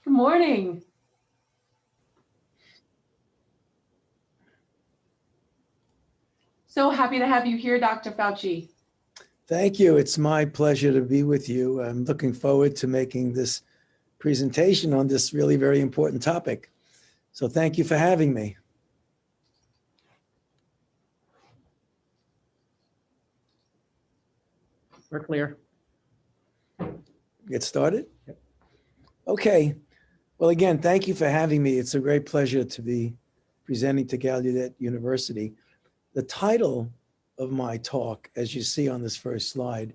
Good morning. So happy to have you here, Dr. Fauci. Thank you. It's my pleasure to be with you. I'm looking forward to making this presentation on this really very important topic. So thank you for having me. We're clear. Get started? Okay. Well, again, thank you for having me. It's a great pleasure to be presenting to Gallaudet University. The title of my talk, as you see on this first slide,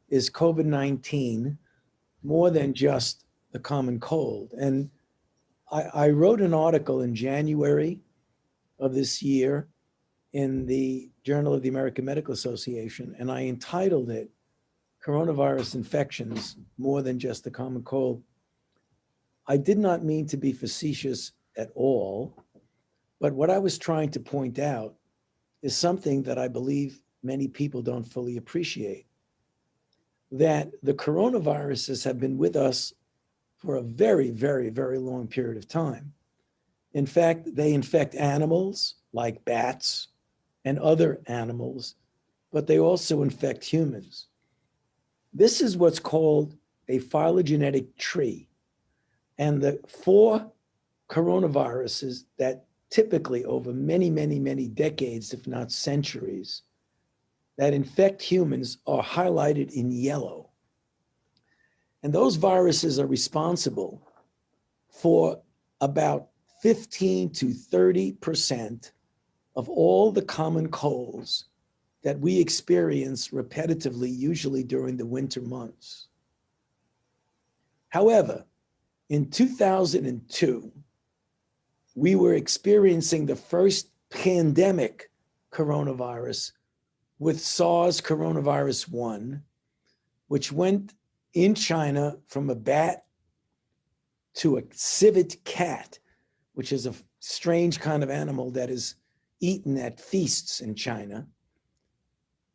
is COVID-19, More Than Just the Common Cold. And I wrote an article in January of this year in the Journal of the American Medical Association, and I entitled it Coronavirus Infections, More Than Just the Common Cold. I did not mean to be facetious at all, but what I was trying to point out is something that I believe many people don't fully appreciate, that the coronaviruses have been with us for a very, very, very long period of time. In fact, they infect animals like bats and other animals, but they also infect humans. This is what's called a phylogenetic tree. And the 4 coronaviruses that typically over many, many, many decades, if not centuries, that infect humans are highlighted in yellow. And those viruses are responsible for about 15 to 30% of all the common colds that we experience repetitively, usually during the winter months. However, in 2002, we were experiencing the first pandemic coronavirus with SARS coronavirus 1, which went in China from a bat to a civet cat, which is a strange kind of animal that is eaten at feasts in China,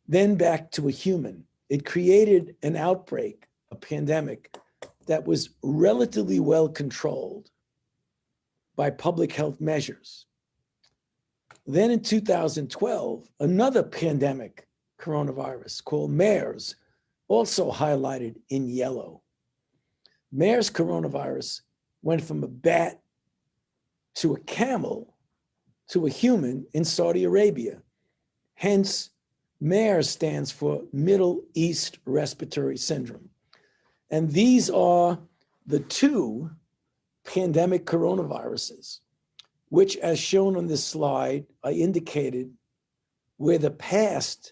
then back to a human. It created an outbreak, a pandemic, that was relatively well controlled by public health measures. Then in 2012, another pandemic coronavirus called MERS, also highlighted in yellow. MERS coronavirus went from a bat to a camel to a human in Saudi Arabia. Hence, MERS stands for Middle East Respiratory Syndrome. And these are the 2 pandemic coronaviruses, which, as shown on this slide, I indicated where the past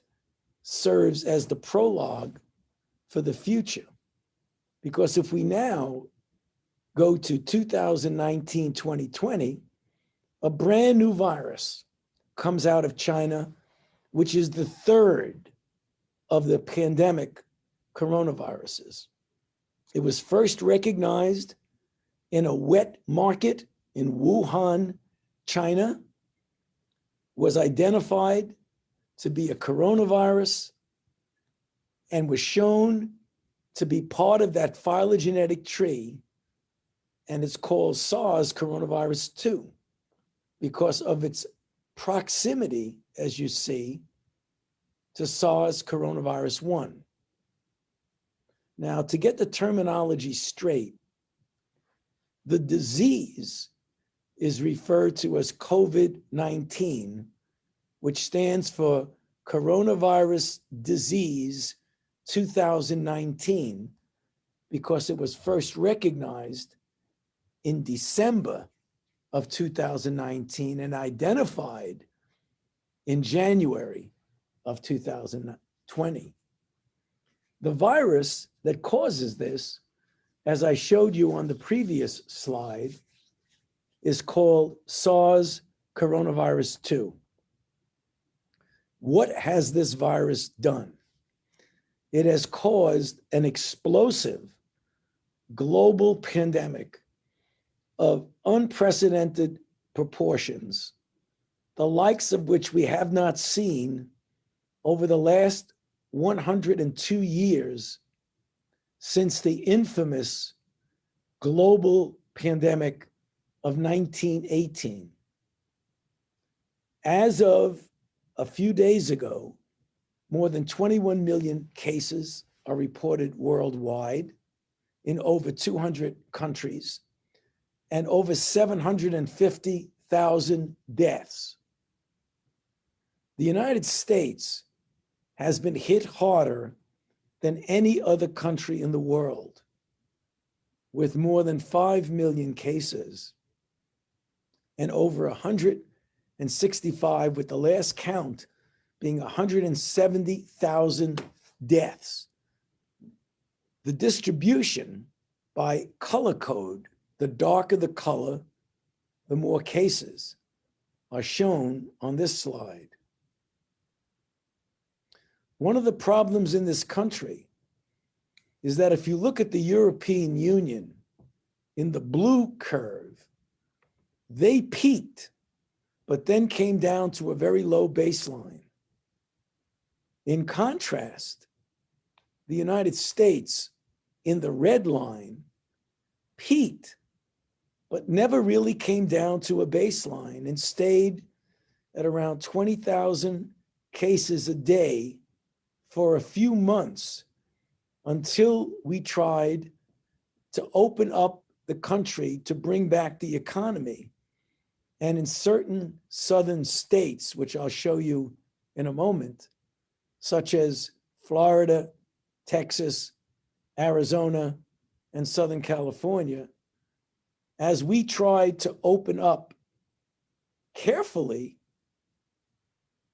serves as the prologue for the future. Because if we now go to 2019, 2020, a brand new virus comes out of China, which is the 3rd of the pandemic coronaviruses. It was first recognized in a wet market in Wuhan, China, was identified to be a coronavirus, and was shown to be part of that phylogenetic tree, and it's called SARS coronavirus 2 because of its proximity, as you see, to SARS coronavirus 1. Now, to get the terminology straight, the disease is referred to as COVID-19, which stands for Coronavirus Disease 2019, because it was first recognized in December of 2019 and identified in January of 2020. The virus that causes this, as I showed you on the previous slide, is called SARS coronavirus 2. What has this virus done? It has caused an explosive global pandemic of unprecedented proportions, the likes of which we have not seen over the last 102 years since the infamous global pandemic of 1918. As of a few days ago, more than 21 million cases are reported worldwide in over 200 countries and over 750,000 deaths. The United States has been hit harder than any other country in the world, with more than 5 million cases and over 165, with the last count being 170,000 deaths. The distribution by color code, the darker the color, the more cases are shown on this slide. One of the problems in this country is that if you look at the European Union in the blue curve, they peaked, but then came down to a very low baseline. In contrast, the United States in the red line peaked, but never really came down to a baseline and stayed at around 20,000 cases a day for a few months until we tried to open up the country to bring back the economy. And in certain southern states, which I'll show you in a moment, such as Florida, Texas, Arizona, and Southern California, as we tried to open up carefully,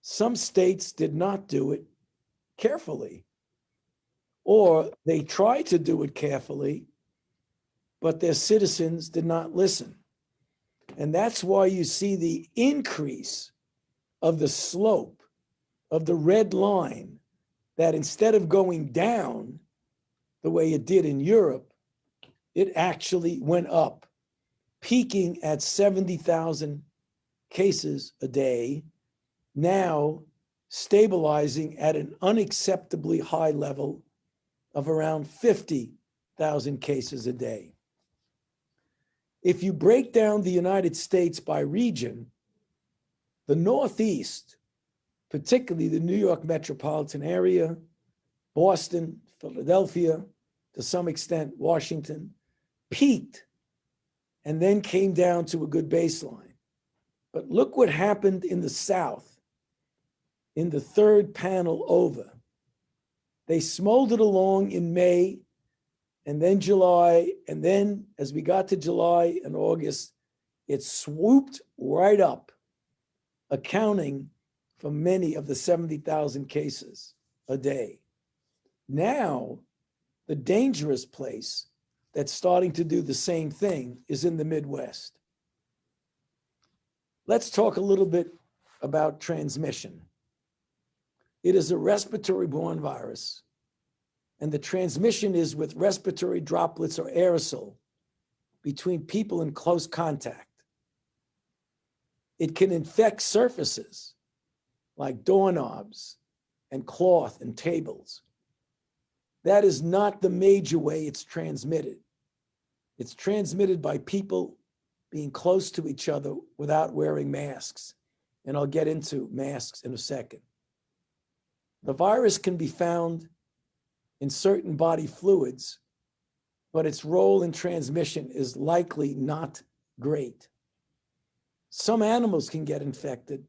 some states did not do it carefully, or they tried to do it carefully, but their citizens did not listen. And that's why you see the increase of the slope of the red line, that instead of going down the way it did in Europe, it actually went up, peaking at 70,000 cases a day, now stabilizing at an unacceptably high level of around 50,000 cases a day. If you break down the United States by region, the Northeast, particularly the New York metropolitan area, Boston, Philadelphia, to some extent Washington, peaked and then came down to a good baseline. But look what happened in the South in the third panel over. They smoldered along in May and then July, and then as we got to July and August, it swooped right up, accounting for many of the 70,000 cases a day. Now, the dangerous place that's starting to do the same thing is in the Midwest. Let's talk a little bit about transmission. It is a respiratory-borne virus, and the transmission is with respiratory droplets or aerosol between people in close contact. It can infect surfaces like doorknobs and cloth and tables. That is not the major way it's transmitted. It's transmitted by people being close to each other without wearing masks. And I'll get into masks in a second. The virus can be found in certain body fluids, but its role in transmission is likely not great. Some animals can get infected,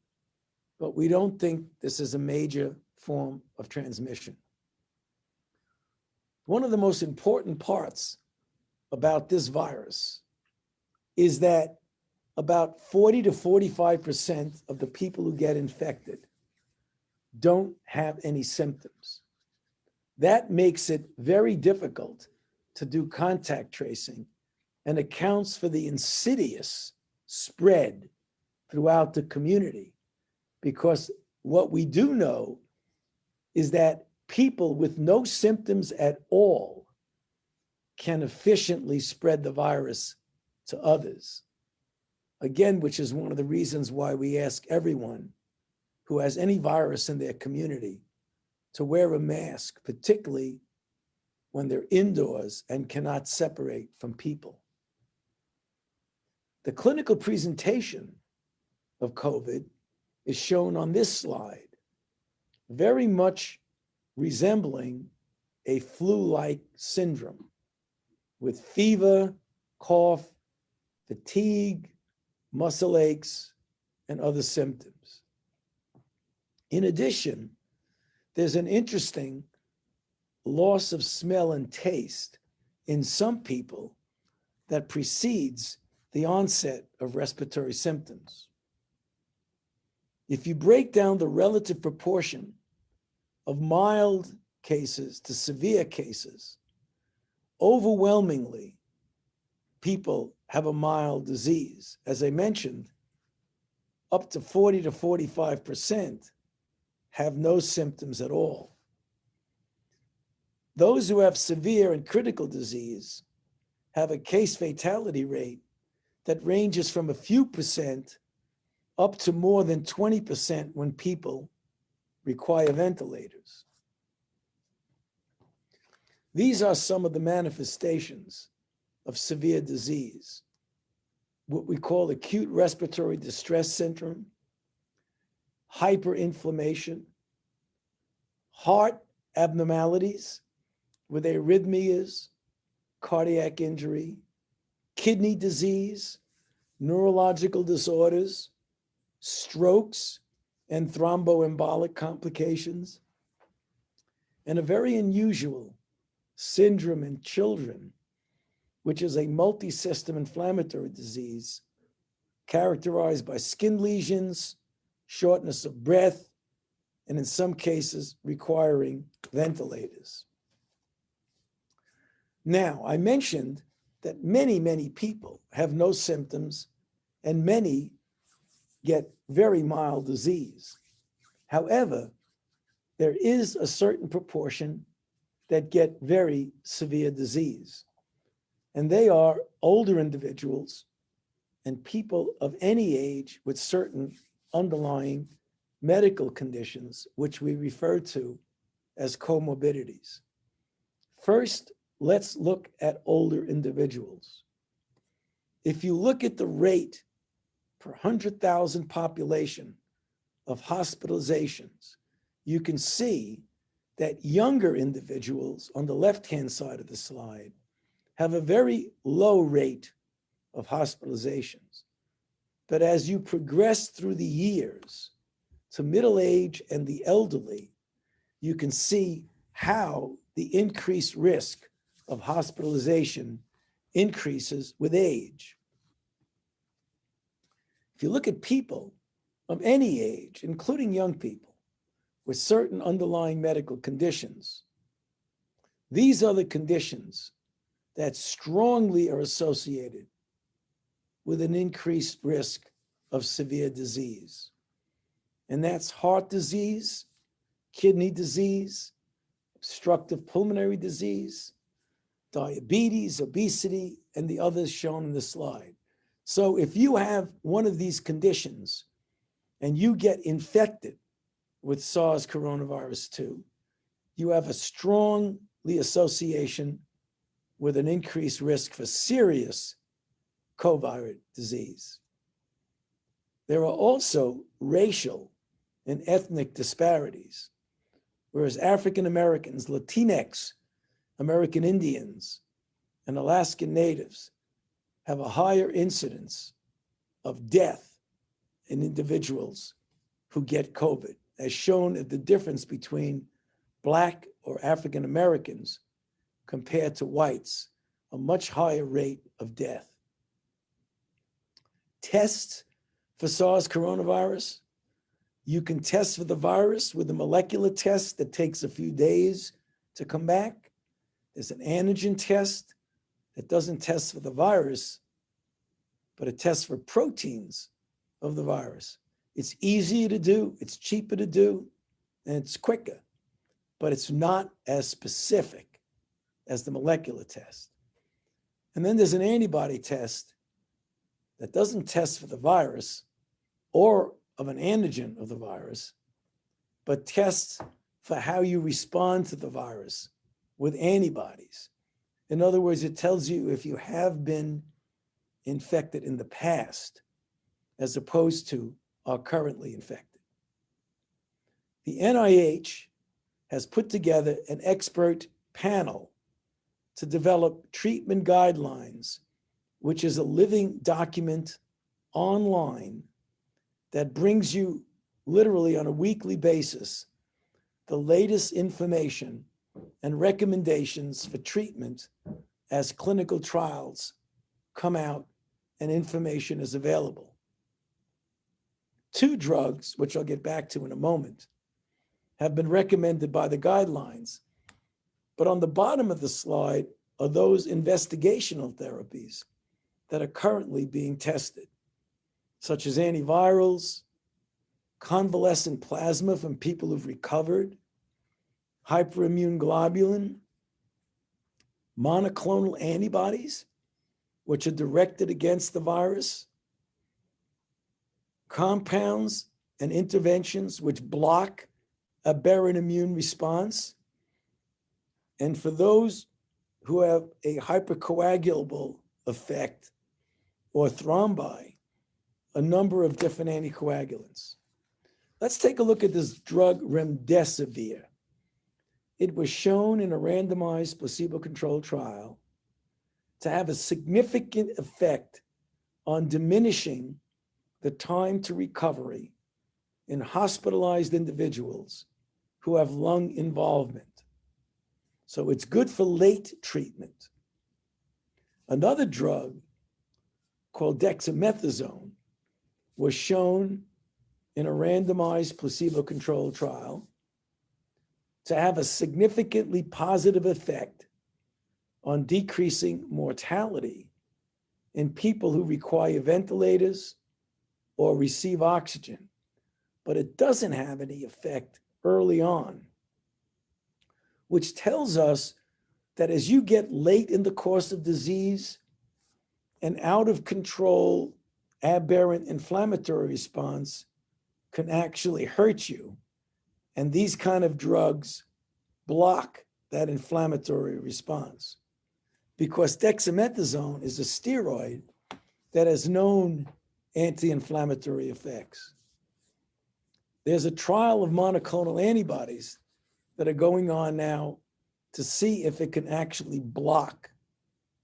but we don't think this is a major form of transmission. One of the most important parts about this virus is that about 40 to 45% of the people who get infected don't have any symptoms. That makes it very difficult to do contact tracing and accounts for the insidious spread throughout the community, because what we do know is that people with no symptoms at all can efficiently spread the virus to others. Again, which is one of the reasons why we ask everyone who has any virus in their community to wear a mask, particularly when they're indoors and cannot separate from people. The clinical presentation of COVID is shown on this slide, very much resembling a flu-like syndrome with fever, cough, fatigue, muscle aches, and other symptoms. In addition, there's an interesting loss of smell and taste in some people that precedes the onset of respiratory symptoms. If you break down the relative proportion of mild cases to severe cases, overwhelmingly, people have a mild disease. As I mentioned, up to 40 to 45% have no symptoms at all. Those who have severe and critical disease have a case fatality rate that ranges from a few percent up to more than 20% when people require ventilators. These are some of the manifestations of severe disease, what we call acute respiratory distress syndrome, hyperinflammation, heart abnormalities with arrhythmias, cardiac injury, kidney disease, neurological disorders, strokes, and thromboembolic complications, and a very unusual syndrome in children, which is a multi-system inflammatory disease characterized by skin lesions, shortness of breath, and in some cases requiring ventilators. Now, I mentioned that many people have no symptoms and many get very mild disease. However, there is a certain proportion that get very severe disease, and they are older individuals and people of any age with certain underlying medical conditions, which we refer to as comorbidities. First, let's look at older individuals. If you look at the rate per 100,000 population of hospitalizations, you can see that younger individuals on the left-hand side of the slide have a very low rate of hospitalizations. But as you progress through the years to middle age and the elderly, you can see how the increased risk of hospitalization increases with age. If you look at people of any age, including young people, with certain underlying medical conditions, these are the conditions that strongly are associated with an increased risk of severe disease. And that's heart disease, kidney disease, obstructive pulmonary disease, diabetes, obesity, and the others shown in the slide. So if you have one of these conditions and you get infected with SARS coronavirus 2, you have a strongly association with an increased risk for serious COVID disease. There are also racial and ethnic disparities, whereas African Americans, Latinx, American Indians, and Alaskan Natives have a higher incidence of death in individuals who get COVID, as shown at the difference between Black or African Americans compared to whites, a much higher rate of death. Tests for SARS coronavirus. You can test for the virus with a molecular test that takes a few days to come back. There's an antigen test that doesn't test for the virus, but it tests for proteins of the virus. It's easier to do, it's cheaper to do, and it's quicker, but it's not as specific as the molecular test. And then there's an antibody test that doesn't test for the virus or of an antigen of the virus, but tests for how you respond to the virus with antibodies. In other words, it tells you if you have been infected in the past as opposed to are currently infected. The NIH has put together an expert panel to develop treatment guidelines, which is a living document online that brings you literally on a weekly basis the latest information and recommendations for treatment as clinical trials come out and information is available. 2 drugs, which I'll get back to in a moment, have been recommended by the guidelines. But on the bottom of the slide are those investigational therapies that are currently being tested, such as antivirals, convalescent plasma from people who've recovered, hyperimmune globulin, monoclonal antibodies, which are directed against the virus, compounds and interventions which block aberrant immune response, and for those who have a hypercoagulable effect or thrombi, a number of different anticoagulants. Let's take a look at this drug Remdesivir. It was shown in a randomized placebo-controlled trial to have a significant effect on diminishing the time to recovery in hospitalized individuals who have lung involvement. So it's good for late treatment. Another drug called Dexamethasone was shown in a randomized placebo-controlled trial to have a significantly positive effect on decreasing mortality in people who require ventilators or receive oxygen, but it doesn't have any effect early on, which tells us that as you get late in the course of disease, an out of control aberrant inflammatory response can actually hurt you. And these kind of drugs block that inflammatory response because dexamethasone is a steroid that has known anti-inflammatory effects. There's a trial of monoclonal antibodies that are going on now to see if it can actually block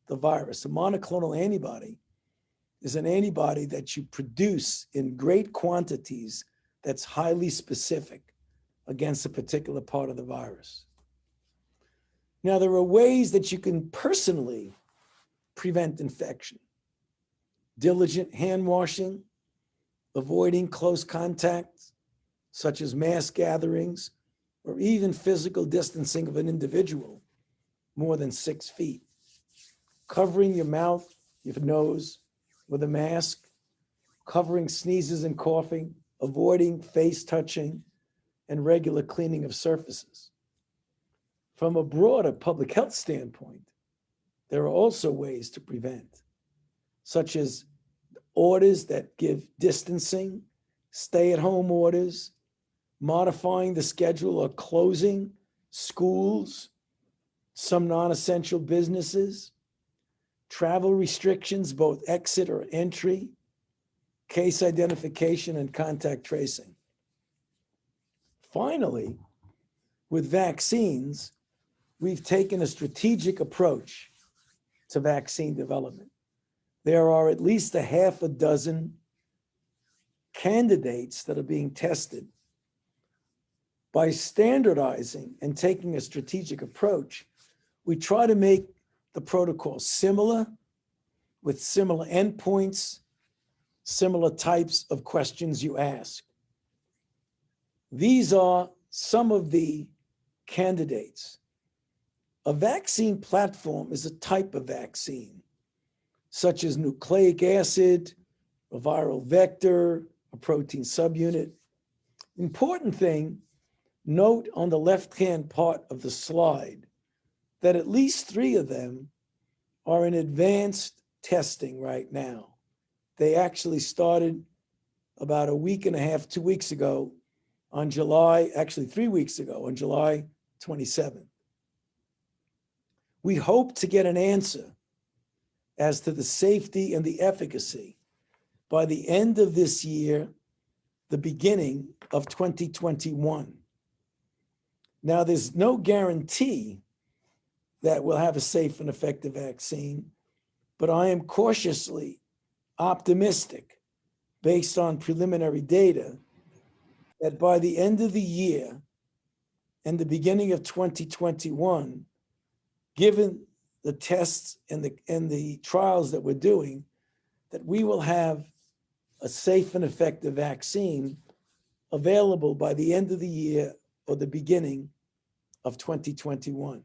the virus. A monoclonal antibody is an antibody that you produce in great quantities that's highly specific against a particular part of the virus. Now, there are ways that you can personally prevent infection. Diligent hand washing, avoiding close contact, such as mass gatherings, or even physical distancing of an individual more than 6 feet. Covering your mouth, your nose with a mask, covering sneezes and coughing, avoiding face touching, and regular cleaning of surfaces. From a broader public health standpoint, there are also ways to prevent, such as orders that give distancing, stay-at-home orders, modifying the schedule or closing schools, some non-essential businesses, travel restrictions, both exit or entry, case identification, and contact tracing. Finally, with vaccines, we've taken a strategic approach to vaccine development. There are at least a half a dozen candidates that are being tested. By standardizing and taking a strategic approach, we try to make the protocol similar, with similar endpoints, similar types of questions you ask. These are some of the candidates. A vaccine platform is a type of vaccine, such as nucleic acid, a viral vector, a protein subunit. Important thing, note on the left-hand part of the slide that at least 3 of them are in advanced testing right now. They actually started about a week and a half, 2 weeks ago on July, actually 3 weeks ago, on July 27th. We hope to get an answer as to the safety and the efficacy by the end of this year, the beginning of 2021. Now, there's no guarantee that we'll have a safe and effective vaccine, but I am cautiously optimistic based on preliminary data that by the end of the year and the beginning of 2021, given the tests and the trials that we're doing, that we will have a safe and effective vaccine available by the end of the year or the beginning of 2021.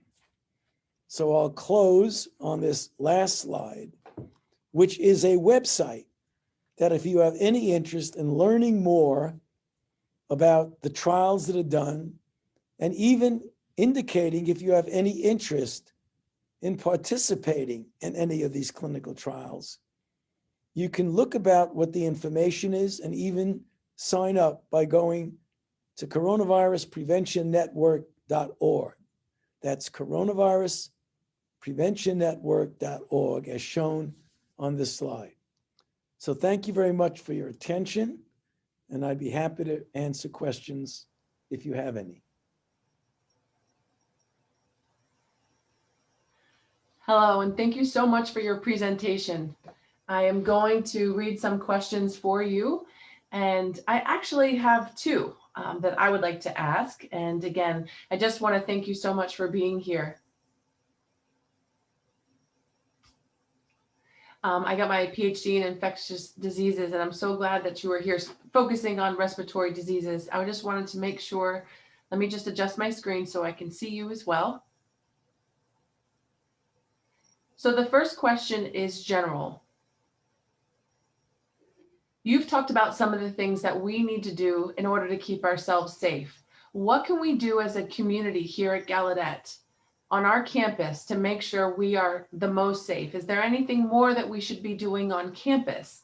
So I'll close on this last slide, which is a website that if you have any interest in learning more about the trials that are done, and even indicating if you have any interest in participating in any of these clinical trials, you can look about what the information is and even sign up by going to coronaviruspreventionnetwork.org. That's coronaviruspreventionnetwork.org as shown on this slide. So thank you very much for your attention, and I'd be happy to answer questions if you have any. Hello, and thank you so much for your presentation. I am going to read some questions for you, and I actually have two that I would like to ask. And again, I just want to thank you so much for being here. I got my PhD in infectious diseases, and I'm so glad that you are here focusing on respiratory diseases. I just wanted to make sure, let me just adjust my screen so I can see you as well. So the first question is general. You've talked about some of the things that we need to do in order to keep ourselves safe. What can we do as a community here at Gallaudet on our campus to make sure we are the most safe? Is there anything more that we should be doing on campus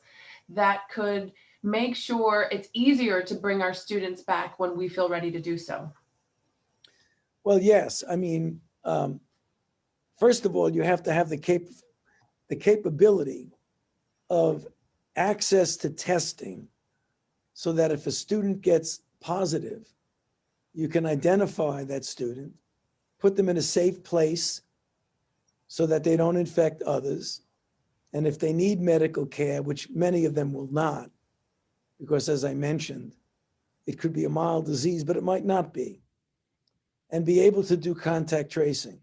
that could make sure it's easier to bring our students back when we feel ready to do so? Well, yes. I mean, first of all, you have to have the capability of access to testing so that if a student gets positive, you can identify that student, put them in a safe place so that they don't infect others. And if they need medical care, which many of them will not, because as I mentioned, it could be a mild disease, but it might not be, and be able to do contact tracing.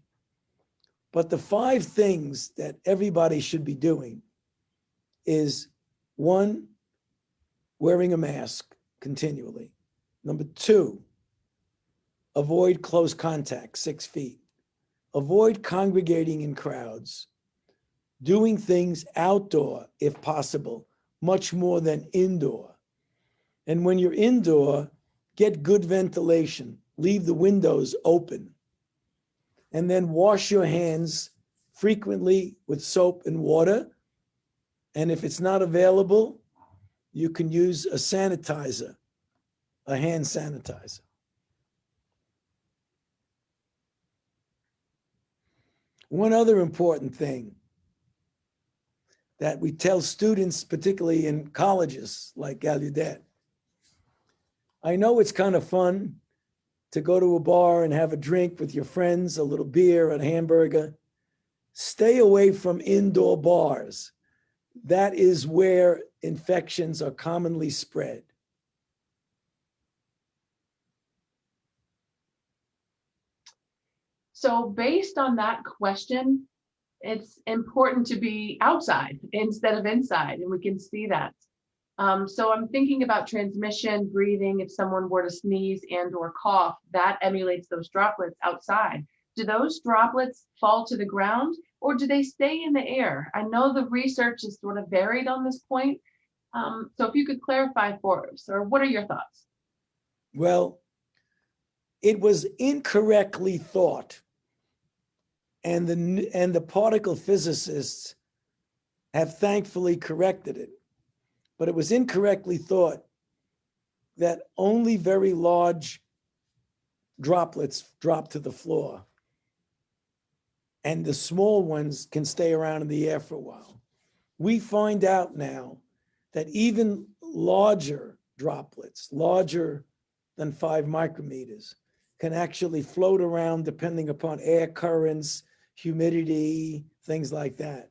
But the 5 things that everybody should be doing is 1, wearing a mask continually. Number 2, avoid close contact, 6 feet. Avoid congregating in crowds. Doing things outdoor, if possible, much more than indoor. And when you're indoor, get good ventilation. Leave the windows open. And then wash your hands frequently with soap and water. And if it's not available, you can use a sanitizer, a hand sanitizer. One other important thing that we tell students, particularly in colleges like Gallaudet, I know it's kind of fun to go to a bar and have a drink with your friends, a little beer, a hamburger. Stay away from indoor bars. That is where infections are commonly spread. So based on that question, it's important to be outside instead of inside, and we can see that. So I'm thinking about transmission, breathing. If someone were to sneeze and or cough, that emulates those droplets outside. Do those droplets fall to the ground or do they stay in the air? I know the research is sort of varied on this point. So if you could clarify for us, or what are your thoughts? Well, it was incorrectly thought, and the particle physicists have thankfully corrected it. But it was incorrectly thought that only very large droplets drop to the floor. and the small ones can stay around in the air for a while. We find out now that even larger droplets, larger than 5 micrometers, can actually float around depending upon air currents, humidity, things like that.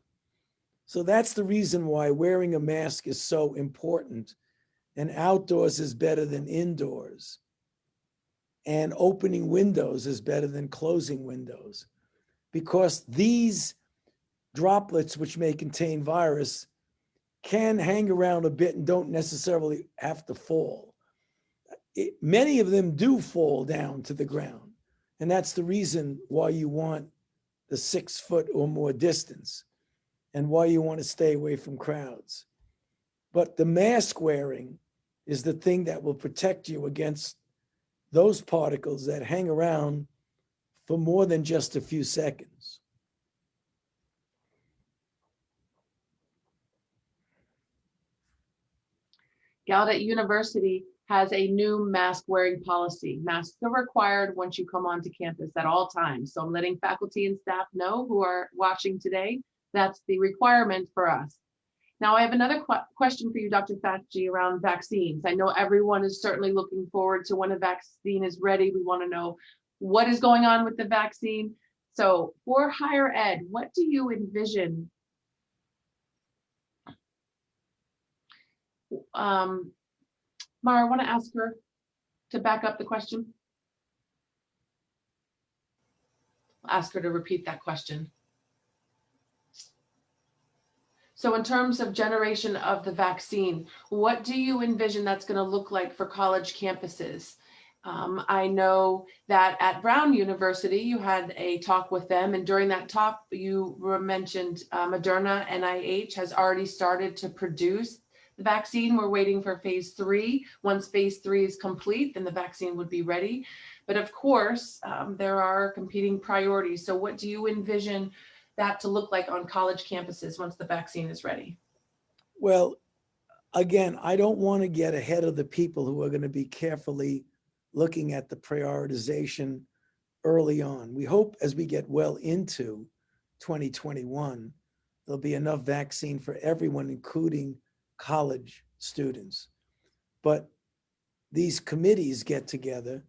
So that's the reason why wearing a mask is so important, and outdoors is better than indoors, and opening windows is better than closing windows, because these droplets, which may contain virus, can hang around a bit and don't necessarily have to fall. Many of them do fall down to the ground, and that's the reason why you want the 6 foot or more distance and why you want to stay away from crowds. But the mask wearing is the thing that will protect you against those particles that hang around for more than just a few seconds. Gallaudet University has a new mask wearing policy. Masks are required once you come onto campus at all times. So I'm letting faculty and staff know who are watching today, that's the requirement for us. Now I have another question for you, Dr. Fauci, around vaccines. I know everyone is certainly looking forward to when a vaccine is ready. We want to know what is going on with the vaccine. So for higher ed, what do you envision Mara, I want to ask her to back up the question. I'll ask her to repeat that question. So in terms of generation of the vaccine, what do you envision that's going to look like for college campuses? I know that at Brown University, you had a talk with them, and during that talk, you mentioned Moderna. NIH has already started to produce the vaccine. We're waiting for phase 3. Once phase 3 is complete, then the vaccine would be ready. But of course, there are competing priorities. So what do you envision that to look like on college campuses once the vaccine is ready? Well, again, I don't want to get ahead of the people who are going to be carefully looking at the prioritization early on. We hope as we get well into 2021, there'll be enough vaccine for everyone, including college students. But these committees get together,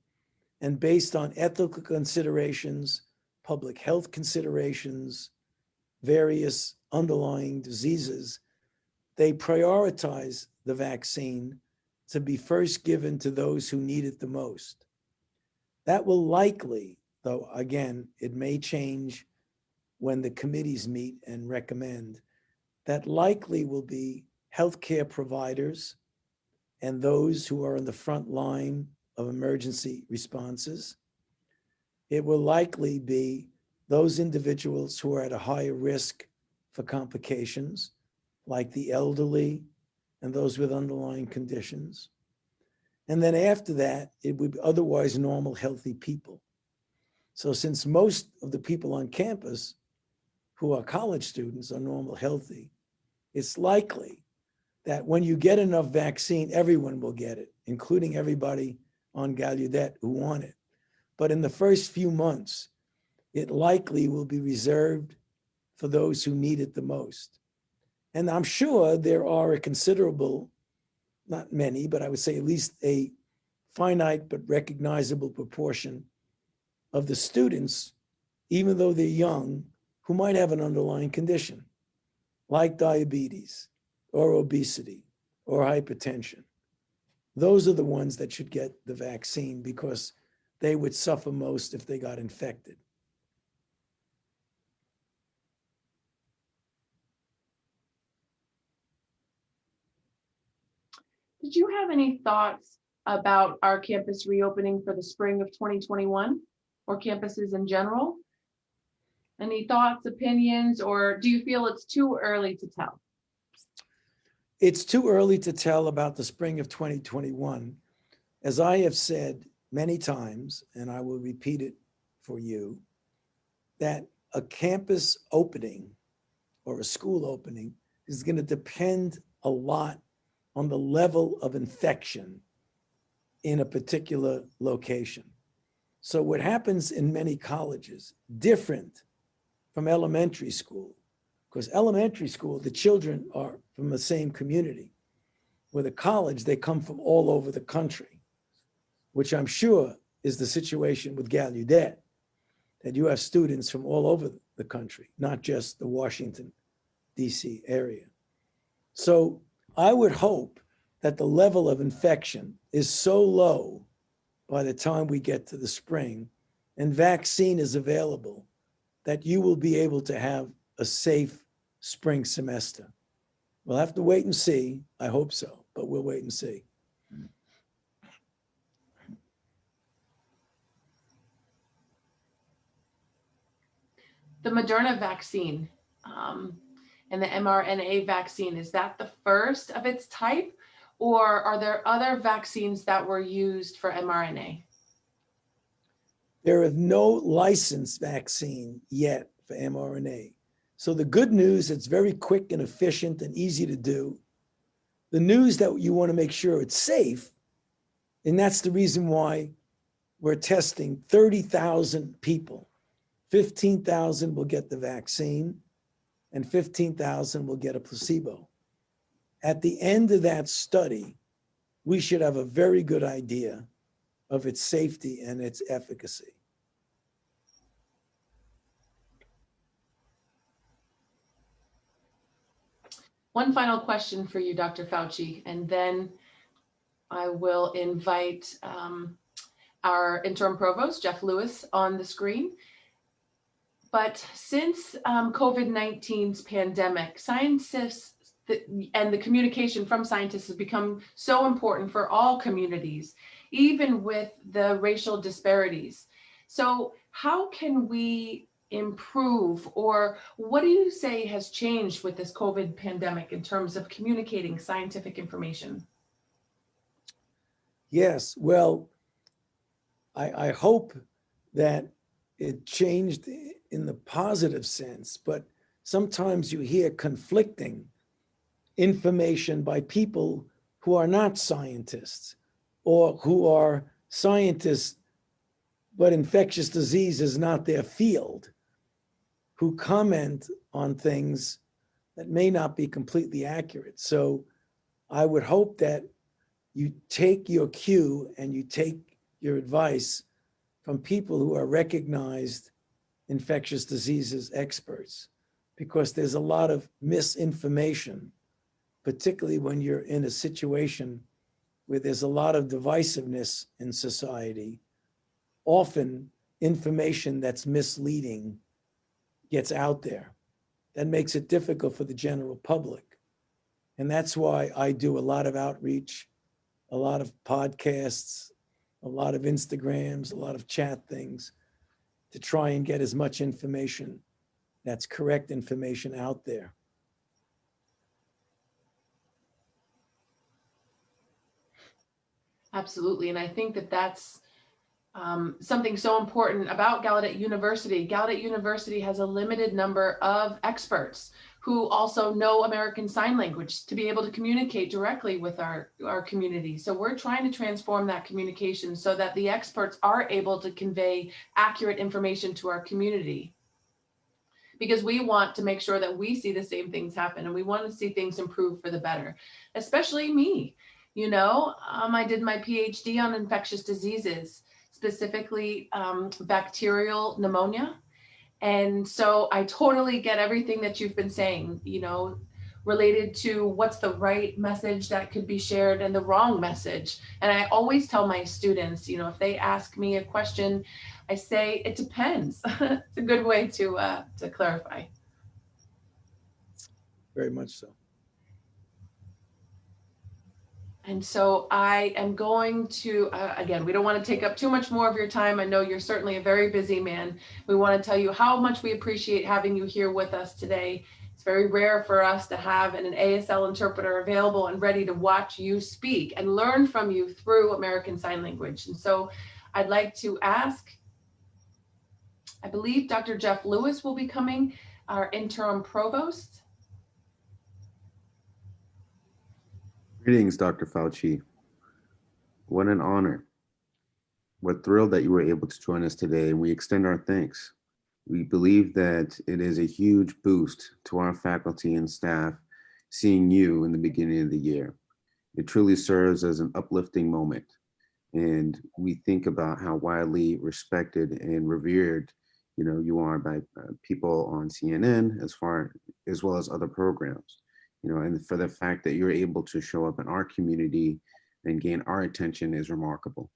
and based on ethical considerations, public health considerations, various underlying diseases, they prioritize the vaccine to be first given to those who need it the most. That will likely, though again, it may change when the committees meet and recommend, that likely will be healthcare providers and those who are in the front line of emergency responses. It will likely be those individuals who are at a higher risk for complications, like the elderly and those with underlying conditions. And then after that, it would be otherwise normal, healthy people. So since most of the people on campus who are college students are normal, healthy, it's likely that when you get enough vaccine, everyone will get it, including everybody on Gallaudet who want it. But in the first few months, it likely will be reserved for those who need it the most. And I'm sure there are a considerable, not many, but I would say at least a finite but recognizable proportion of the students, even though they're young, who might have an underlying condition, like diabetes or obesity or hypertension. Those are the ones that should get the vaccine because they would suffer most if they got infected. Did you have any thoughts about our campus reopening for the spring of 2021 or campuses in general? Any thoughts, opinions, or do you feel it's too early to tell? It's too early to tell about the spring of 2021. As I have said many times, and I will repeat it for you, that a campus opening or a school opening is going to depend a lot on the level of infection in a particular location. So what happens in many colleges, different from elementary school, because elementary school, the children are from the same community. With a college, they come from all over the country, which I'm sure is the situation with Gallaudet, that you have students from all over the country, not just the Washington, D.C. area. So I would hope that the level of infection is so low by the time we get to the spring and vaccine is available that you will be able to have a safe spring semester. We'll have to wait and see. I hope so, but we'll wait and see. The Moderna vaccine and the mRNA vaccine, is that the first of its type, or are there other vaccines that were used for mRNA? There is no licensed vaccine yet for mRNA. So the good news, it's very quick and efficient and easy to do. The news that you want to make sure it's safe, and that's the reason why we're testing 30,000 people. 15,000 will get the vaccine and 15,000 will get a placebo. At the end of that study, we should have a very good idea of its safety and its efficacy. One final question for you, Dr. Fauci, and then I will invite our interim provost, Jeff Lewis, on the screen. But since COVID-19's pandemic, scientists and the communication from scientists has become so important for all communities, even with the racial disparities. So how can we improve, or what do you say has changed with this COVID pandemic in terms of communicating scientific information? Yes, well, I hope that it changed in the positive sense, but sometimes you hear conflicting information by people who are not scientists or who are scientists, but infectious disease is not their field, who comment on things that may not be completely accurate. So I would hope that you take your cue and you take your advice from people who are recognized infectious diseases experts, because there's a lot of misinformation, particularly when you're in a situation where there's a lot of divisiveness in society. Often information that's misleading gets out there. That makes it difficult for the general public. And that's why I do a lot of outreach, a lot of podcasts, a lot of Instagrams, a lot of chat things to try and get as much information that's correct information out there. Absolutely. And I think that that's something so important about Gallaudet University. Gallaudet University has a limited number of experts who also know American Sign Language to be able to communicate directly with our community. So we're trying to transform that communication so that the experts are able to convey accurate information to our community. Because we want to make sure that we see the same things happen and we want to see things improve for the better, especially me. You know, I did my PhD on infectious diseases, specifically bacterial pneumonia. And so I totally get everything that you've been saying, you know, related to what's the right message that could be shared and the wrong message. And I always tell my students, you know, if they ask me a question, I say, it depends. It's a good way to clarify. Very much so. And so I am going to, again, we don't want to take up too much more of your time. I know you're certainly a very busy man. We want to tell you how much we appreciate having you here with us today. It's very rare for us to have an ASL interpreter available and ready to watch you speak and learn from you through American Sign Language. And so I'd like to ask, I believe Dr. Jeff Lewis will be coming, our interim provost. Greetings, Dr. Fauci. What an honor. We're thrilled that you were able to join us today, and we extend our thanks. We believe that it is a huge boost to our faculty and staff seeing you in the beginning of the year. It truly serves as an uplifting moment. And we think about how widely respected and revered, you are by people on CNN as well as other programs, and for the fact that you're able to show up in our community and gain our attention is remarkable.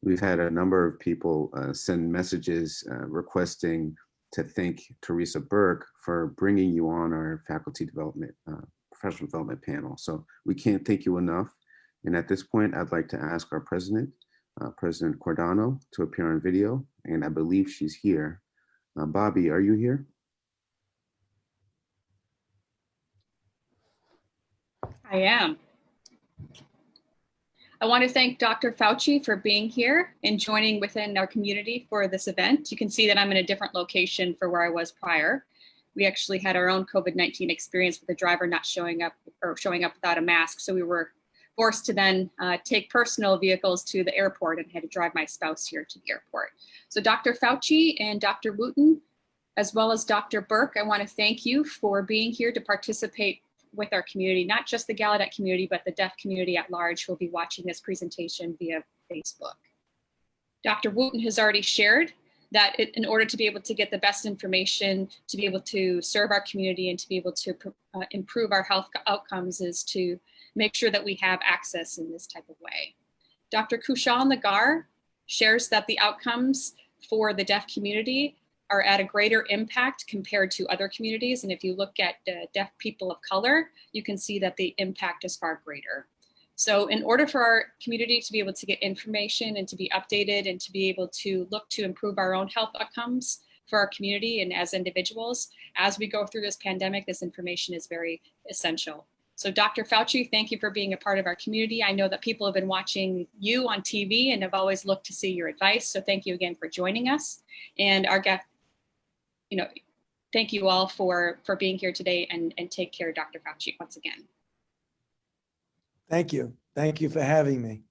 We've had a number of people send messages requesting to thank Teresa Burke for bringing you on our faculty development, professional development panel. So we can't thank you enough. And at this point, I'd like to ask our president, President Cordano, to appear on video, and I believe she's here. Bobby, are you here? I am. I want to thank Dr. Fauci for being here and joining within our community for this event. You can see that I'm in a different location for where I was prior. We actually had our own COVID-19 experience with the driver not showing up without a mask. So we were forced to then take personal vehicles to the airport and had to drive my spouse here to the airport. So Dr. Fauci and Dr. Wooten, as well as Dr. Burke, I want to thank you for being here to participate with our community, not just the Gallaudet community, but the deaf community at large who will be watching this presentation via Facebook. Dr. Wooten has already shared that in order to be able to get the best information, to be able to serve our community and to be able to improve our health outcomes is to make sure that we have access in this type of way. Dr. Kushal Nagar shares that the outcomes for the deaf community are at a greater impact compared to other communities. And if you look at deaf people of color, you can see that the impact is far greater. So in order for our community to be able to get information and to be updated and to be able to look to improve our own health outcomes for our community and as individuals, as we go through this pandemic, this information is very essential. So Dr. Fauci, thank you for being a part of our community. I know that people have been watching you on TV and have always looked to see your advice. So thank you again for joining us. And our guest, thank you all for being here today, and take care, Dr. Fauci, once again. Thank you. Thank you for having me.